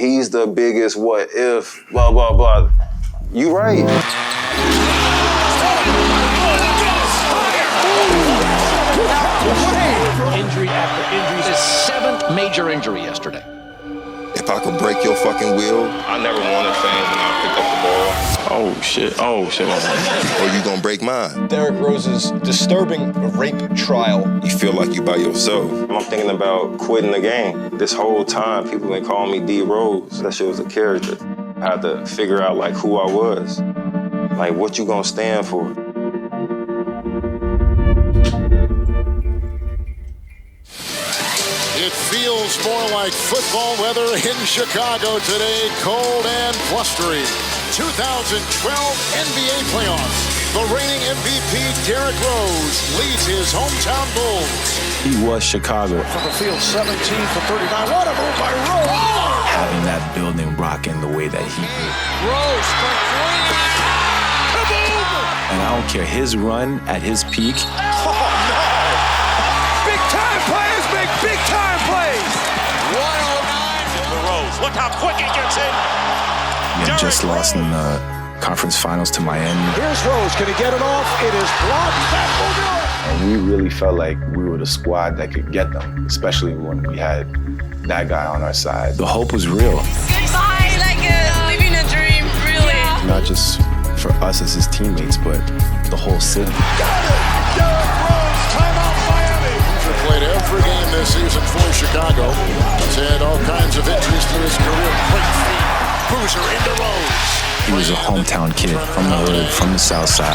he's the biggest what if, blah, blah, blah. You right. Injury after injury. His 7th major injury yesterday. If I could break your fucking will. I never wanted fame when I picked up the ball. Oh shit. Or you gonna break mine. Derrick Rose's disturbing rape trial. You feel like you by yourself. I'm thinking about quitting the game. This whole time, people been calling me D Rose. That shit was a character. I had to figure out like who I was. Like what you gonna stand for. It feels more like football weather in Chicago today, cold and blustery. 2012 NBA playoffs. The reigning MVP, Derrick Rose, leads his hometown Bulls. He was Chicago. From the field, 17 for 39. What a move by Rose! Oh! Having that building rocking the way that he did. Rose for 3. Kaboom! And I don't care, his run at his peak. Oh, no! Big-time players make big-time plays! 109 for Rose. Look how quick he gets in. Yeah, just lost in the conference finals to Miami. Here's Rose. Can he get it off? It is blocked. That will do it. And we really felt like we were the squad that could get them, especially when we had that guy on our side. The hope was real. Goodbye, like living a dream, really. Yeah. Not just for us as his teammates, but the whole city. Got it! Derrick Rose, timeout Miami. He's played every game this season for Chicago. He's had all kinds of injuries through his career. Quick feet. Cruiser into Rose. He was a hometown kid from the hood, from the south side.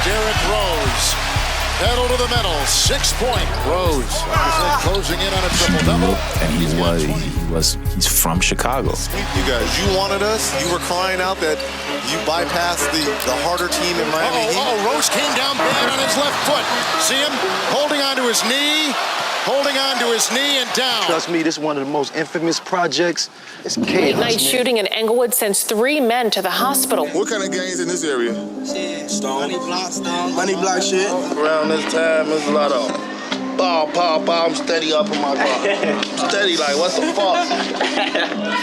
Derrick Rose, pedal to the metal, 6-point. Rose closing in on a triple-double. And he's from Chicago. You guys, you wanted us. You were crying out that you bypassed the harder team in Miami. Rose came down bad on his left foot. See him holding onto his knee. Holding on to his knee and down. Trust me, this is one of the most infamous projects. It's chaos. Late-night shooting in Englewood sends 3 men to the hospital. What kind of gangs in this area? Shit, money block shit. Around this time, there's a lot of pow. I'm steady up in my car. Steady like, what the fuck?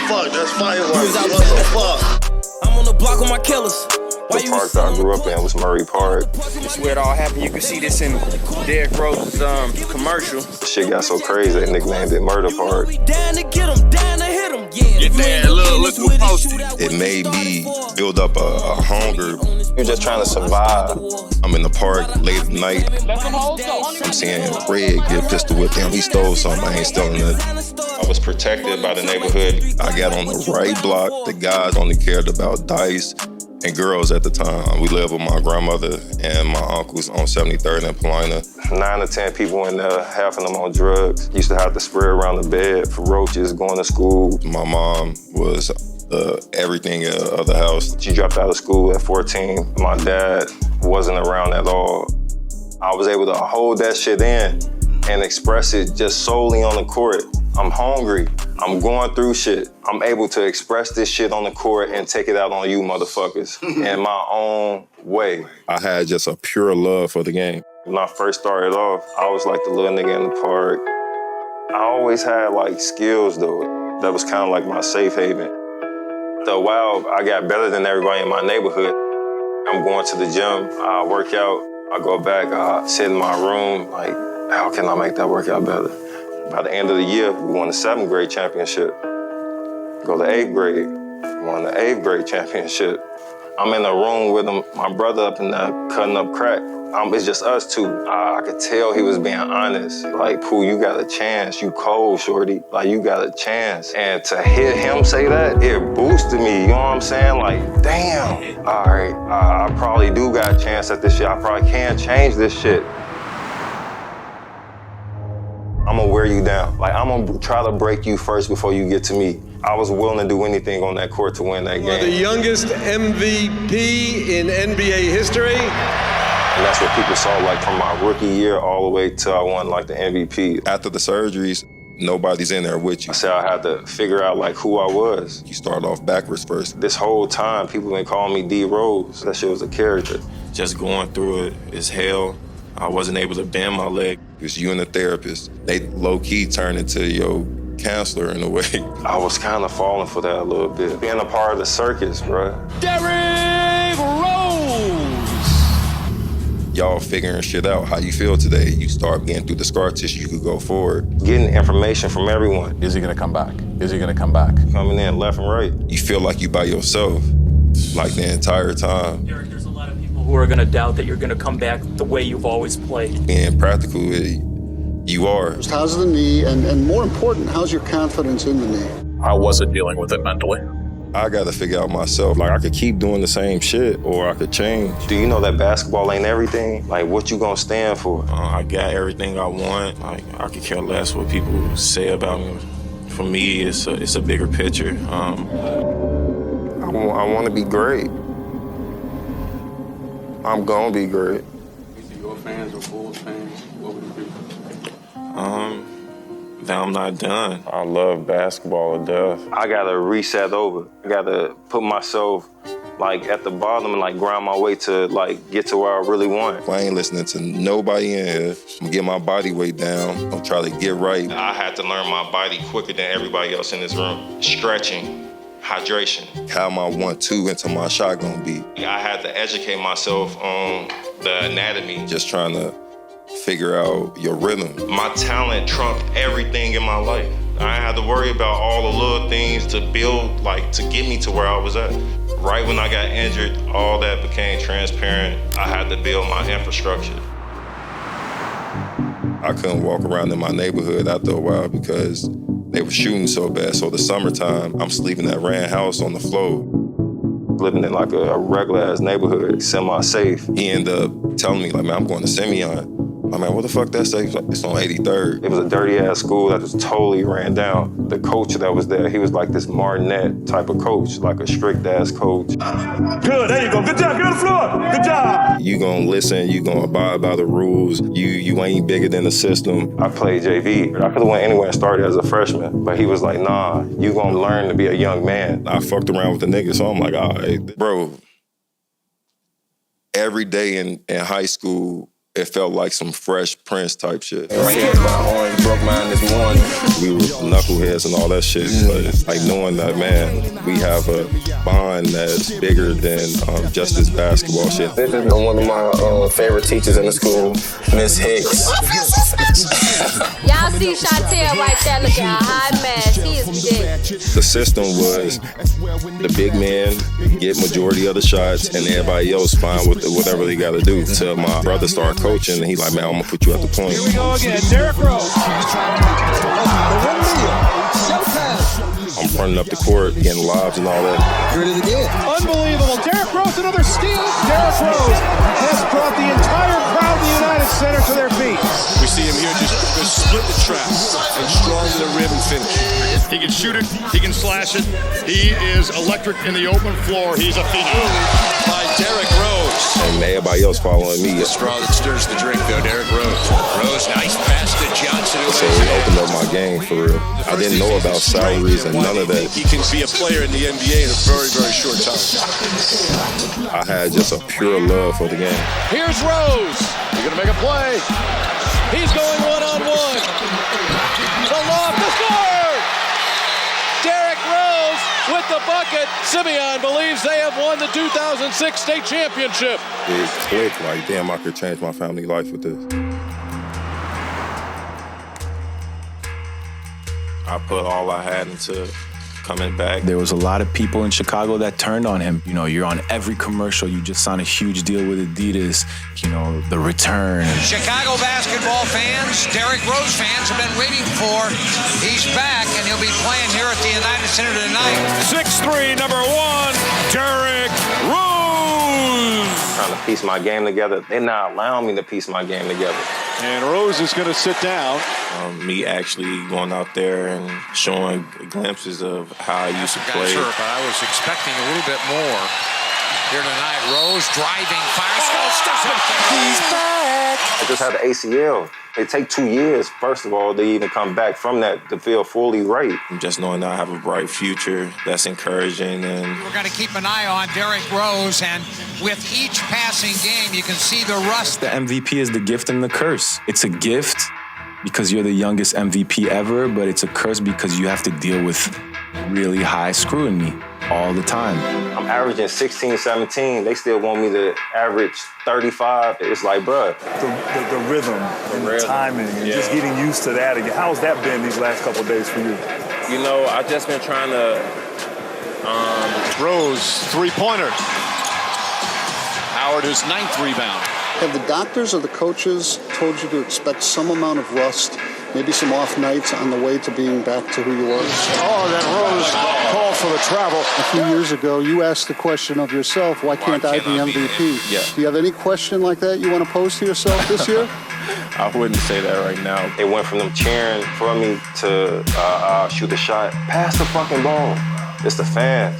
Fuck, that's fireworks. What the fuck? I'm on the block with my killers. The park that I grew up in was Murray Park. This is where it all happened. You can see this in Derrick Rose's commercial. Shit got so crazy, they nicknamed it Murder Park. It made me build up a hunger. You're just trying to survive. I'm in the park late at night. I'm seeing Red get pistol whipped. Damn, he stole something. I ain't stealing nothing. I was protected by the neighborhood. I got on the right block. The guys only cared about dice and girls at the time. We lived with my grandmother and my uncles on 73rd and Paulina. 9 to 10 people in there, half of them on drugs. Used to have to spray around the bed for roaches going to school. My mom was everything of the house. She dropped out of school at 14. My dad wasn't around at all. I was able to hold that shit in and express it just solely on the court. I'm hungry. I'm going through shit. I'm able to express this shit on the court and take it out on you motherfuckers in my own way. I had just a pure love for the game. When I first started off, I was like the little nigga in the park. I always had like skills though. That was kind of like my safe haven. After a while, I got better than everybody in my neighborhood. I'm going to the gym, I work out, I go back, I sit in my room, like, how can I make that workout better? By the end of the year, we won the 7th grade championship. Go to 8th grade, won the 8th grade championship. I'm in the room with him, my brother up in there cutting up crack. It's just us two. I could tell he was being honest. Like, Pooh, you got a chance. You cold, shorty. Like, you got a chance. And to hear him say that, it boosted me. You know what I'm saying? Like, damn. All right, I probably do got a chance at this shit. I probably can change this shit. I'm gonna wear you down. Like, I'm gonna try to break you first before you get to me. I was willing to do anything on that court to win that game. The youngest MVP in NBA history. And that's what people saw, like, from my rookie year all the way till I won, like, the MVP. After the surgeries, nobody's in there with you. I said I had to figure out, like, who I was. You start off backwards first. This whole time, people been calling me D Rose. That shit was a character. Just going through it is hell. I wasn't able to bend my leg. It was you and the therapist. They low-key turned into your counselor in a way. I was kind of falling for that a little bit. Being a part of the circus, bro. Derrick Rose! Y'all figuring shit out. How you feel today? You start getting through the scar tissue, you could go forward. Getting information from everyone. Is he gonna come back? Is he gonna come back? Coming in left and right. You feel like you by yourself, like the entire time. Derrick, there's a lot of people who are gonna doubt that you're gonna come back the way you've always played. Being practical, you are. How's the knee, and more important, how's your confidence in the knee? How was it dealing with it mentally? I gotta figure out myself. Like, I could keep doing the same shit, or I could change. Do you know that basketball ain't everything? Like, what you gonna stand for? I got everything I want. Like, I could care less what people say about me. For me, it's a bigger picture. I want to be great. I'm gonna be great. Your fans or Bulls fans, what would it be? That I'm not done. I love basketball to death. I gotta reset over. I gotta put myself like at the bottom and like grind my way to like get to where I really want. I ain't listening to nobody in here. I'm gonna get my body weight down. I'm trying to get right. I had to learn my body quicker than everybody else in this room. Stretching, hydration. How my 1-2 into my shot gonna be? I had to educate myself on the anatomy. Just trying to figure out your rhythm. My talent trumped everything in my life. I had to worry about all the little things to build, like to get me to where I was at. Right when I got injured, all that became transparent. I had to build my infrastructure. I couldn't walk around in my neighborhood after a while because they were shooting so bad. So the summertime, I'm sleeping at Rand House on the floor. Living in like a regular ass neighborhood, semi-safe. He ended up telling me, like, man, I'm going to Simeon. I'm like, what the fuck that say? He's like, it's on 83rd. It was a dirty ass school that was totally ran down. The coach that was there, he was like this Martinet type of coach, like a strict ass coach. Good, there you go. Good job, get on the floor. Good job. You gonna listen, you gonna abide by the rules. You ain't bigger than the system. I played JV. I could have went anywhere and started as a freshman, but he was like, nah, you gonna learn to be a young man. I fucked around with the niggas, so I'm like, all right, bro. Every day in high school, it felt like some Fresh Prince type shit. Orange broke mine this morning. We were knuckleheads and all that shit, but like knowing that, man, we have a bond that's bigger than just this basketball shit. This is one of my favorite teachers in the school, Miss Hicks. Y'all see Chantel right there looking at a hot mess. He is big. The system was the big man get majority of the shots and everybody else fine with whatever they got to do. Till my brother started coaching, and he like, man, I'm gonna put you at the point. Here we go again, Derrick Rose. I'm running up the court, getting lobs and all that. Here it is again. Unbelievable. Derrick Rose, another steal. Derrick Rose has brought the entire crowd of the United Center to their feet. We see him here just split the trap and strong to the rim and finish. He can shoot it, he can slash it. He is electric in the open floor. He's a phenom. By Derrick Rose. And everybody else following me. The straw that stirs the drink, though, Derrick Rose. Rose, nice pass to Johnson. So it opened up my game for real. I didn't know about salaries and none of that. He can be a player in the NBA in a very, very short time. I had just a pure love for the game. Here's Rose. He's going to make a play. He's going one-on-one. The lob to score! Derrick Rose with the bucket. Simeon believes they have won the 2006 state championship. It clicked like, damn, I could change my family life with this. I put all I had into coming back. There was a lot of people in Chicago that turned on him. You know, you're on every commercial. You just signed a huge deal with Adidas. You know, the return. Chicago basketball fans, Derrick Rose fans have been waiting for. He's back, and he'll be playing here at the United Center tonight. 6'3", number 1, Derrick Rose. Trying to piece my game together. They're not allowing me to piece my game together. And Rose is going to sit down. Me actually going out there and showing glimpses of how I used to play. Sure, but I was expecting a little bit more here tonight. Rose driving, fire, stop it. He's back. I just had the ACL. It take 2 years, first of all, to even come back from that to feel fully right. Just knowing that I have a bright future, that's encouraging. And we're going to keep an eye on Derrick Rose, and with each passing game, you can see the rust. The MVP is the gift and the curse. It's a gift, because you're the youngest MVP ever, but it's a curse because you have to deal with really high scrutiny all the time. I'm averaging 16, 17. They still want me to average 35. It's like, bruh. The rhythm and the timing and just getting used to that again. How's that been these last couple of days for you? You know, I've just been trying to... Rose, three-pointer. Howard, his 9th rebound. Have the doctors or the coaches told you to expect some amount of rust, maybe some off nights on the way to being back to who you were? Oh, that Rose called for the travel. A few years ago, you asked the question of yourself, why can't I be MVP? Yeah. Do you have any question like that you want to pose to yourself this year? I wouldn't say that right now. It went from them cheering for me to shoot a shot. Pass the fucking ball. It's the fans.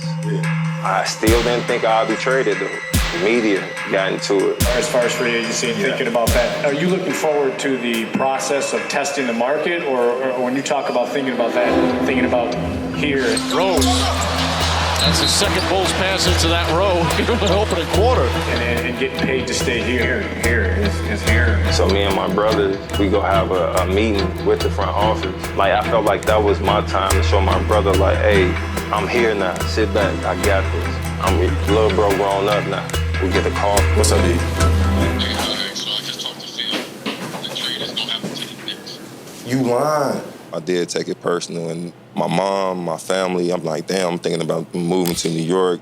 I still didn't think I'd be traded, though. The media got into it. As far as free agency and thinking about that, are you looking forward to the process of testing the market, or when you talk about thinking about that, thinking about here? Rose. That's his second Bulls pass into that row in the opening quarter. And getting paid to stay here. Here is here. So me and my brothers, we go have a meeting with the front office. Like, I felt like that was my time to show my brother, like, hey, I'm here now. Sit back. I got this. I'm a little bro grown up now. We get the call. What's up, D? You lying. I did take it personal, and my mom, my family, I'm like, damn, I'm thinking about moving to New York.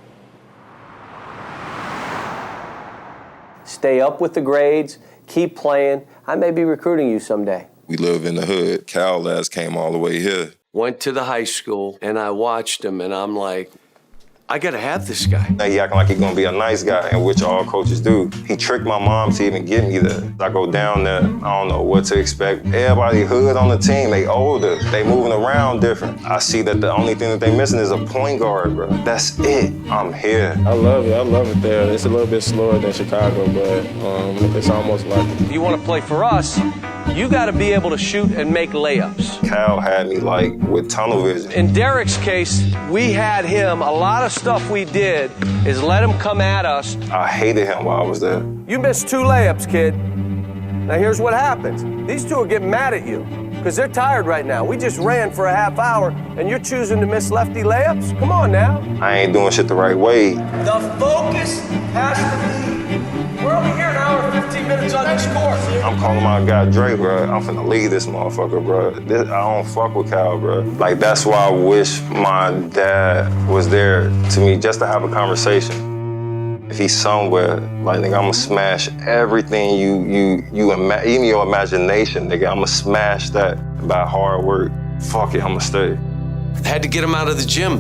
Stay up with the grades, keep playing. I may be recruiting you someday. We live in the hood. Cal last came all the way here. Went to the high school, and I watched him, and I'm like, I gotta have this guy. He acting like he's gonna be a nice guy, and which all coaches do. He tricked my mom to even get me there. I go down there, I don't know what to expect. Everybody hood on the team, they older, they moving around different. I see that the only thing that they missing is a point guard, bro. That's it. I'm here. I love it there. It's a little bit slower than Chicago, but it's almost like it. If you wanna play for us, you gotta be able to shoot and make layups. Cal had me like with tunnel vision. In Derrick's case, we had him, a lot of stuff we did is let him come at us. I hated him while I was there. You missed 2 layups, kid. Now here's what happens. These two are getting mad at you because they're tired right now. We just ran for a half hour and you're choosing to miss lefty layups? Come on now. I ain't doing shit the right way. The focus has to be, we're only here an hour and 15 minutes on this course. I'm calling my guy Dre, bro. I'm finna leave this motherfucker, bro. I don't fuck with Cal, bro. Like, that's why I wish my dad was there to me just to have a conversation. If he's somewhere, like, nigga, I'ma smash everything even your imagination, nigga. I'ma smash that by hard work. Fuck it, I'ma stay. Had to get him out of the gym.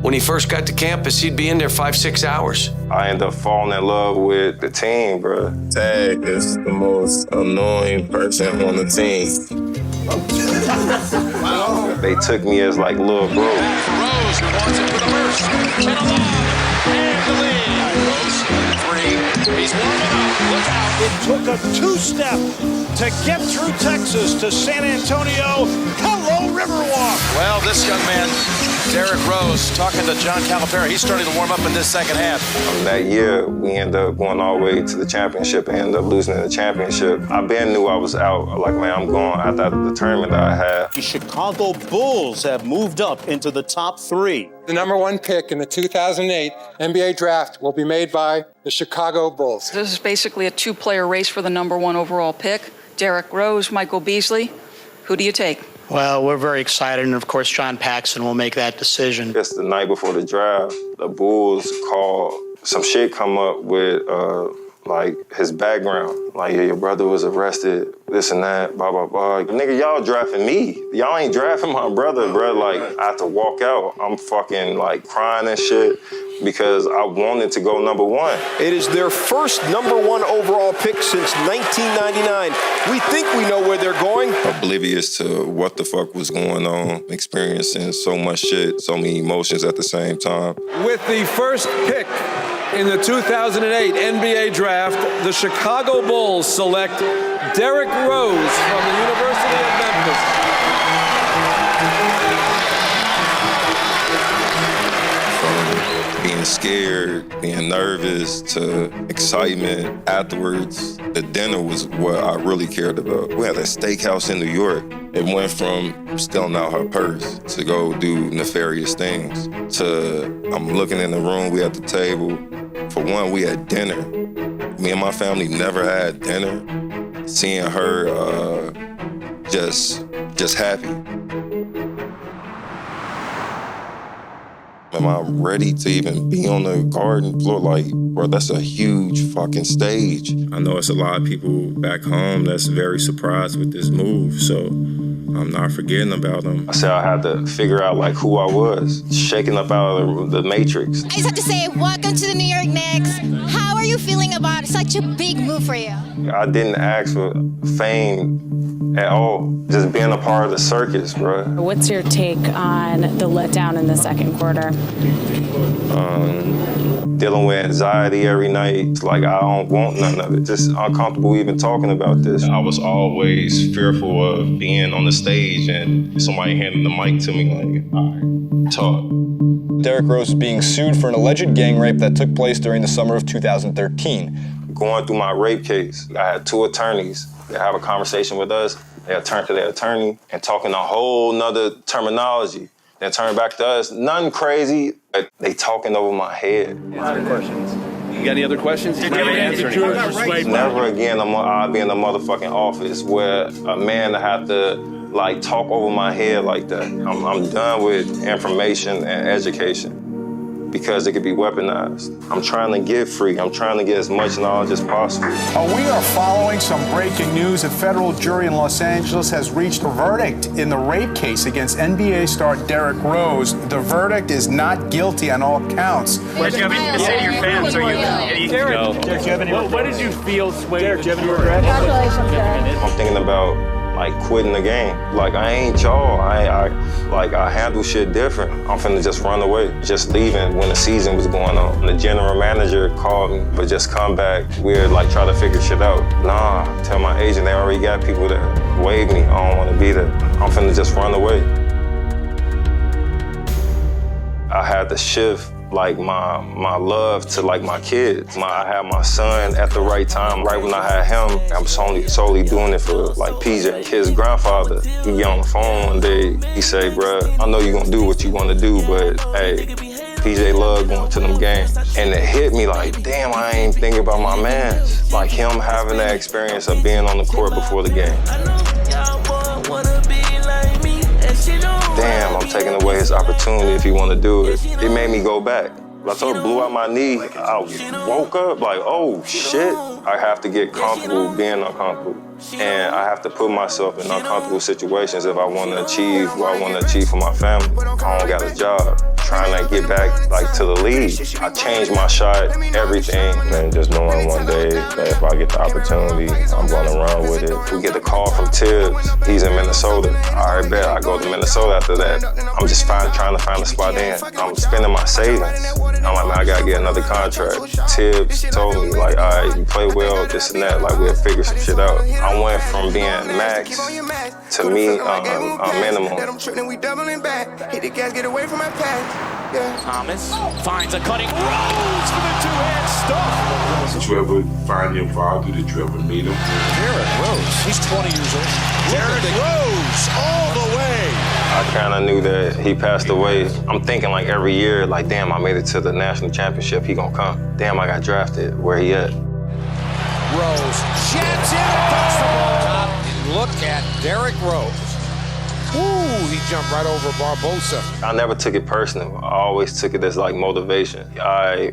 When he first got to campus, he'd be in there 5-6 hours. I ended up falling in love with the team, bro. Tag is the most annoying person on the team. They took me as like little bro. Rose wants it for the first. And along. And the lead. Rose, 3. He's warming up. Look out. It took a 2-step to get through Texas to San Antonio. Hello, Riverwalk. Well, this young man, Derrick Rose, talking to John Calipari. He's starting to warm up in this second half. That year, we ended up going all the way to the championship and ended up losing in the championship. I been knew I was out. Like, man, I'm going after the tournament that I had. The Chicago Bulls have moved up into the top 3. The number 1 pick in the 2008 NBA draft will be made by the Chicago Bulls. This is basically a 2-player race for the number 1 overall pick. Derrick Rose, Michael Beasley. Who do you take? Well, we're very excited, and of course, John Paxson will make that decision. Just the night before the draft, the Bulls called, some shit come up with, like, his background. Like, yeah, your brother was arrested, this and that, blah, blah, blah. Nigga, y'all drafting me. Y'all ain't drafting my brother, bro. Like, I have to walk out. I'm fucking, like, crying and shit because I wanted to go number 1. It is their first number 1 overall pick since 1999. We think we know where they're going. Oblivious to what the fuck was going on, experiencing so much shit, so many emotions at the same time. With the first pick in the 2008 NBA draft, the Chicago Bulls select Derrick Rose from the University of Memphis. being scared, being nervous, to excitement afterwards. The dinner was what I really cared about. We had a steakhouse in New York. It went from stealing out her purse to go do nefarious things to I'm looking in the room, we at the table. For one, we had dinner. Me and my family never had dinner. Seeing her just happy. Am I ready to even be on the garden floor? Like, bro, that's a huge fucking stage. I know it's a lot of people back home that's very surprised with this move, so I'm not forgetting about them. I said I had to figure out like who I was, shaking up out of the matrix. I just have to say, welcome to the New York Knicks. How are you feeling about such a big move for you? I didn't ask for fame at all. Just being a part of the circus, bro. What's your take on the letdown in the second quarter? Dealing with anxiety every night. It's like I don't want none of it. Just uncomfortable even talking about this. I was always fearful of being on the stage and somebody handing the mic to me like, all right, talk. Derrick Rose is being sued for an alleged gang rape that took place during the summer of 2013. Going through my rape case, I had 2 attorneys that have a conversation with us. They turn to their attorney and talking a whole nother terminology. Then turn back to us, nothing crazy, but they talking over my head. Other questions? You got any other questions? Never again I'll be in a motherfucking office where a man have to like talk over my head like that. I'm done with information and education because it could be weaponized. I'm trying to get free. I'm trying to get as much knowledge as possible. We are following some breaking news. A federal jury in Los Angeles has reached a verdict in the rape case against NBA star Derrick Rose. The verdict is not guilty on all counts. Derrick, do you have anything to say to your fans? Derrick, do you have any what did you feel swayed? Derrick, do you have any regrets? Congratulations, Derrick. I'm thinking about like quitting the game. Like I ain't y'all. I handle shit different. I'm finna just run away. Just leaving when the season was going on. The general manager called me, but just come back. We're like try to figure shit out. Nah, tell my agent they already got people that wave me. I don't wanna be there. I'm finna just run away. I had to shift like my love to like my kids. I had my son at the right time. Right when I had him, I'm solely doing it for like PJ. His grandfather, he get on the phone one day, he say, bruh, I know you gonna do what you wanna do, but hey, PJ love going to them games. And it hit me like, damn, I ain't thinking about my mans. Like him having that experience of being on the court before the game. Damn, I'm taking away his opportunity if he want to do it. It made me go back. I told him, blew out my knee. I woke up like, oh shit. I have to get comfortable being uncomfortable. And I have to put myself in uncomfortable situations if I want to achieve what I want to achieve for my family. I don't got a job. Trying to get back like to the league. I changed my shot, everything. And just knowing one day that if I get the opportunity, I'm going to run with it. We get the call from Tibbs. He's in Minnesota. All right, bet I go to Minnesota after that. I'm just trying to find a spot in. I'm spending my savings. I'm like, man, I got to get another contract. Tibbs told me, like, all right, you play well, this and that. Like, we'll figure some shit out. I went from being max to me minimum. Thomas finds a cutting Rose for the two-hand stuff. Did you ever find your father? Did you ever meet him? Derrick Rose, he's 20 years old. Derrick Rose, all the way. I kind of knew that he passed away. I'm thinking like every year, like, damn, I made it to the national championship. He gonna come. Damn, I got drafted. Where he at? Rose jets in across the ball. And look at Derrick Rose. Ooh, he jumped right over Barbosa. I never took it personal. I always took it as like motivation.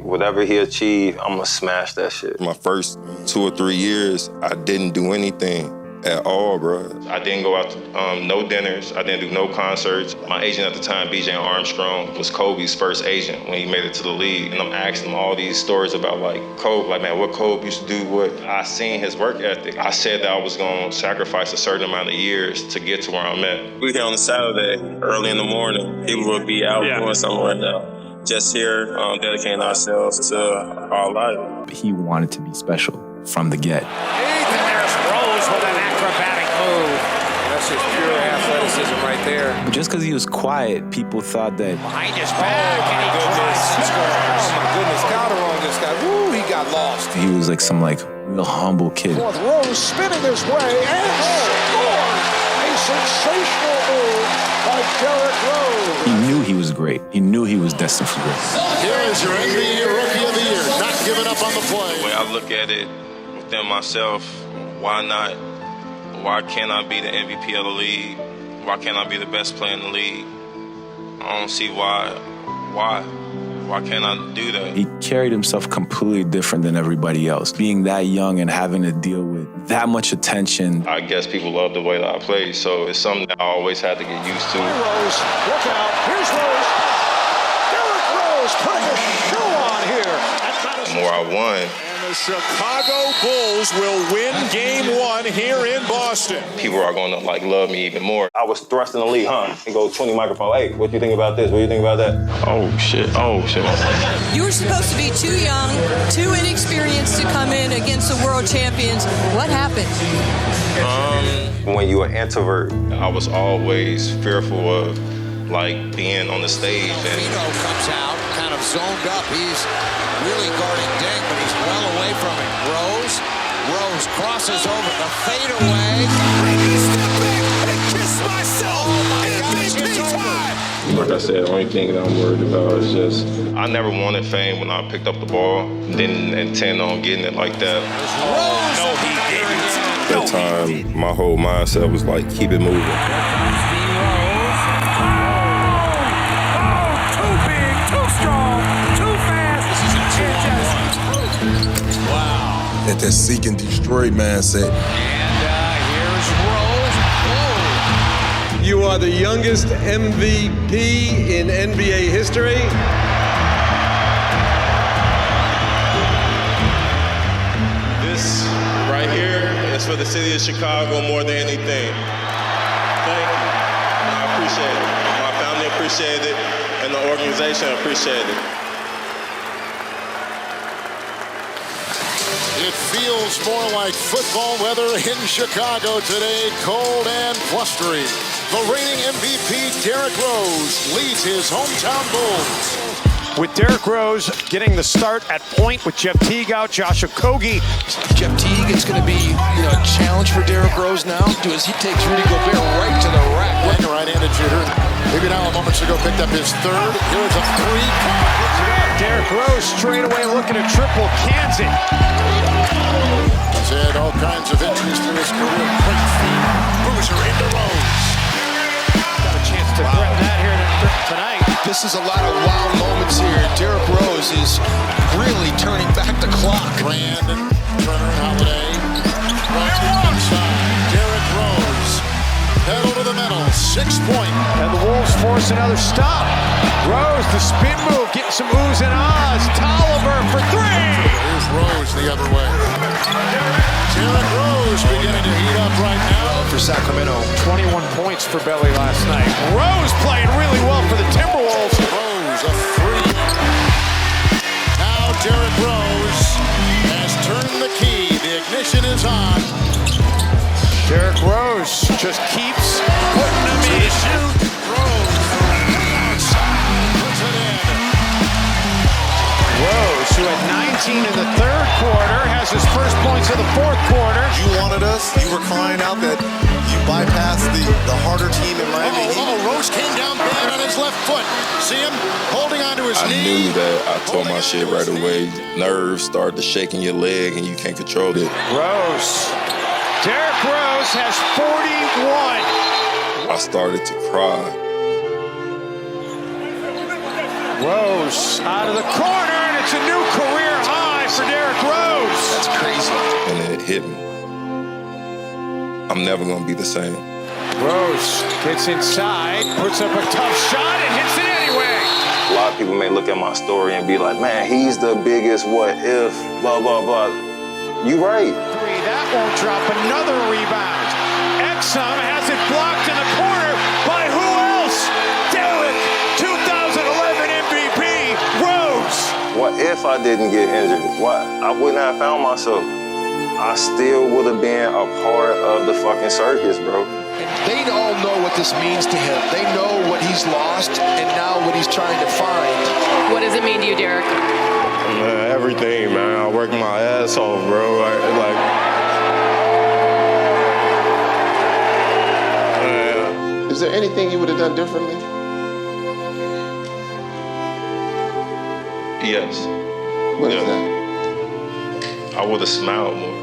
Whatever he achieved, I'm gonna smash that shit. My first 2 or 3 years, I didn't do anything at all, bro. I didn't go out to no dinners. I didn't do no concerts. My agent at the time, BJ Armstrong, was Kobe's first agent when he made it to the league. And I'm asking him all these stories about like Kobe, like, man, what Kobe used to do, what. I seen his work ethic. I said that I was gonna sacrifice a certain amount of years to get to where I'm at. We here on a Saturday, early in the morning. People would be out doing something right now. Just here, dedicating ourselves to our life. He wanted to be special from the get. With an acrobatic move. That's just pure athleticism right there. But just because he was quiet, people thought that. Behind his back, and he scores. Oh my goodness, counter on this guy. Woo, he got lost. He was like some real humble kid. Fourth Rose spinning his way and scored! A sensational move by Derrick Rose. He knew he was great. He knew he was destined for greatness. Here is your NBA Rookie of the Year, not giving up on the play. The way I look at it within myself, why not? Why can't I be the MVP of the league? Why can't I be the best player in the league? I don't see why. Why can't I do that? He carried himself completely different than everybody else. Being that young and having to deal with that much attention. I guess people love the way that I play, so it's something that I always had to get used to. Rose, look out, here's Rose. Derrick Rose putting a show on here. The more I won, The Chicago Bulls will win Game 1 here in Boston. people are going to love me even more. I was thrust in the league, He goes 20 microphone. Hey, what do you think about this? What do you think about that? Oh shit. You were supposed to be too young, too inexperienced to come in against the world champions. What happened? When you're an introvert, I was always fearful of being on the stage. Vito comes out, kind of zoned up. He's really guarding Deng, but he's well away from it. Rose crosses over the fadeaway. Step back and kiss myself. Oh my gosh, it's over. Like I said, the only thing that I'm worried about is just I never wanted fame when I picked up the ball. Didn't intend on getting it like that. No, he didn't. That time, my whole mindset was keep it moving. Too big, too strong, too fast. This is a 2-on-1. Wow. At that seek and destroy mindset. And here's Rose. Whoa. You are the youngest MVP in NBA history. This right here is for the city of Chicago more than anything. Thank you. I appreciate it. My family appreciated it, and the organization appreciated it. It feels more like football weather in Chicago today, cold and blustery. The reigning MVP, Derrick Rose, leads his hometown Bulls. With Derrick Rose getting the start at point with Jeff Teague out, Josh Okogie. Jeff Teague, it's going to be a challenge for Derrick Rose now as he takes Rudy Gobert right to the rack. And a right-handed shooter. Maybe now moments ago picked up his third. Here's a three. Derrick Rose straight away looking at triple. Cans it. He's had all kinds of injuries through his career. Great feed. Boozer into Rose. Got a chance to threaten that here tonight. This is a lot of wow moments here. Derrick Rose is really turning back the clock. Brandon, Turner, and Holiday. Right inside. Derrick Rose. Pedal to the metal. 6-point. And the Wolves force another stop. Rose, the spin move, getting some oohs and ahs. Tolliver for three. Here's Rose the other way. Derrick Rose beginning to heat up right now. For Sacramento. 21 points for Belly last night. Rose playing really well for the Timberwolves. Rose, a free. Now Derrick Rose has turned the key. The ignition is on. Derrick Rose just keeps putting them in. Shoot. Rose outside. Puts it in. Rose, who had 19 in the third quarter, has his first points of the fourth quarter. You wanted us. You were crying out that you bypassed the harder team in Miami. Rose came down bad on his left foot. See him holding onto his knee. I knew that I tore my shit right away. Nerves start to shake in your leg and you can't control it. Derrick Rose has 41. I started to cry. Rose out of the corner, and it's a new career high for Derrick Rose. That's crazy. And it hit me. I'm never going to be the same. Rose gets inside, puts up a tough shot, and hits it anyway. A lot of people may look at my story and be like, man, he's the biggest what if, blah, blah, blah. You right. That won't drop. Another rebound. Exum has it blocked in the corner by who else? Derrick, 2011 MVP, Rose. What if I didn't get injured? What? I wouldn't have found myself. I still would have been a part of the fucking circus, bro. They all know what this means to him. They know what he's lost and now what he's trying to find. What does it mean to you, Derrick? Man, everything, man. I work my ass off, bro. Is there anything you would have done differently? Yes. What is that? I would have smiled more.